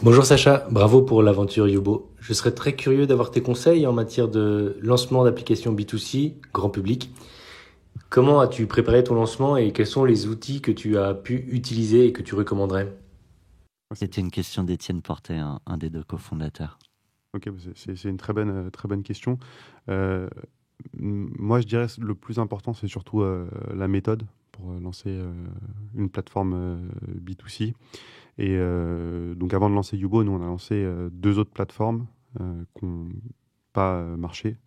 Bonjour Sacha, bravo pour l'aventure Yubo. Je serais très curieux d'avoir tes conseils en matière de lancement d'applications B2C, grand public. Comment as-tu préparé ton lancement et quels sont les outils que tu as pu utiliser et que tu recommanderais? C'était une question d'Étienne Portet, un des deux cofondateurs. Ok, c'est une très bonne question. Euh, Moi, je dirais que le plus important, c'est surtout la méthode pour lancer une plateforme B2C. Et donc, avant de lancer Yubo, nous, on a lancé deux autres plateformes qui n'ont pas marché.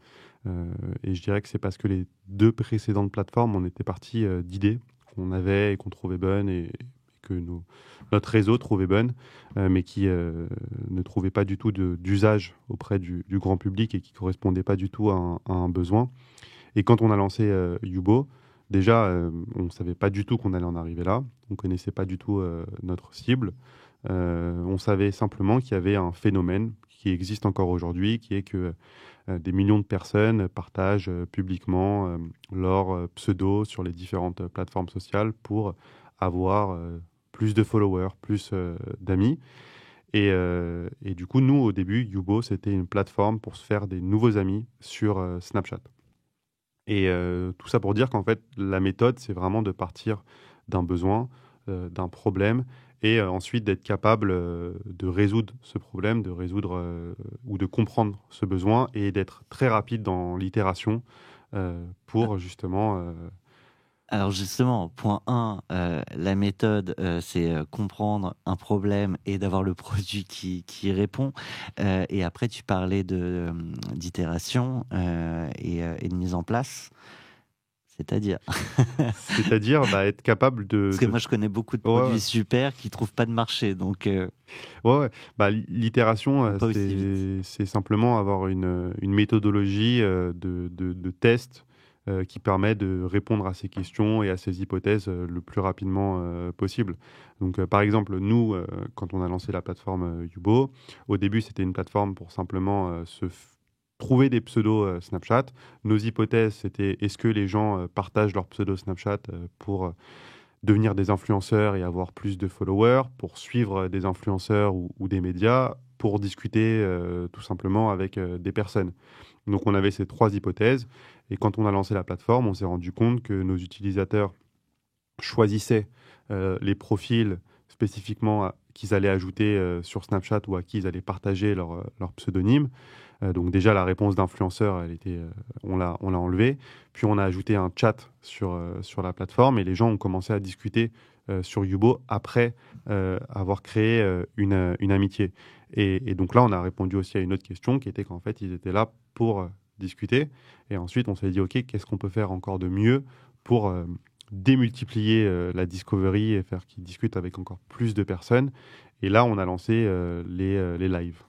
Et je dirais que c'est parce que les deux précédentes plateformes, on était parti d'idées qu'on avait et qu'on trouvait bonnes et que notre réseau trouvait bonnes, mais qui ne trouvaient pas du tout d'usage auprès du grand public et qui ne correspondaient pas du tout à un besoin. Et quand on a lancé Yubo, déjà, on ne savait pas du tout qu'on allait en arriver là. On ne connaissait pas du tout notre cible. On savait simplement qu'il y avait un phénomène qui existe encore aujourd'hui, qui est que des millions de personnes partagent publiquement leur pseudo sur les différentes plateformes sociales pour avoir plus de followers, plus d'amis. Et du coup, nous, au début, Yubo, c'était une plateforme pour se faire des nouveaux amis sur Snapchat. Et tout ça pour dire qu'en fait, la méthode, c'est vraiment de partir d'un besoin, d'un problème, et ensuite d'être capable de résoudre ce problème, de résoudre ou de comprendre ce besoin, et d'être très rapide dans l'itération pour justement... Alors justement, point 1, la méthode, c'est comprendre un problème et d'avoir le produit qui y répond. Et après, tu parlais d'itération et de mise en place, c'est-à-dire... C'est-à-dire être capable Parce que moi, je connais beaucoup de Ouais, produits super qui trouvent pas de marché, donc ouais. L'itération, pas aussi vite. c'est simplement avoir une méthodologie de test qui permet de répondre à ces questions et à ces hypothèses le plus rapidement possible. Donc, par exemple, nous, quand on a lancé la plateforme Yubo, au début, c'était une plateforme pour simplement trouver des pseudos Snapchat. Nos hypothèses, c'était est-ce que les gens partagent leurs pseudos Snapchat pour devenir des influenceurs et avoir plus de followers, pour suivre des influenceurs ou des médias, pour discuter tout simplement avec des personnes. Donc on avait ces trois hypothèses, et quand on a lancé la plateforme, on s'est rendu compte que nos utilisateurs choisissaient les profils spécifiquement qu'ils allaient ajouter sur Snapchat ou à qui ils allaient partager leur pseudonyme. Donc déjà, la réponse d'influenceur, on l'a enlevée. Puis on a ajouté un chat sur la plateforme, et les gens ont commencé à discuter sur Yubo après avoir créé une amitié. Et donc là, on a répondu aussi à une autre question qui était qu'en fait, ils étaient là pour discuter. Et ensuite, on s'est dit, OK, qu'est-ce qu'on peut faire encore de mieux pour démultiplier la discovery et faire qu'ils discutent avec encore plus de personnes. Et là, on a lancé les lives.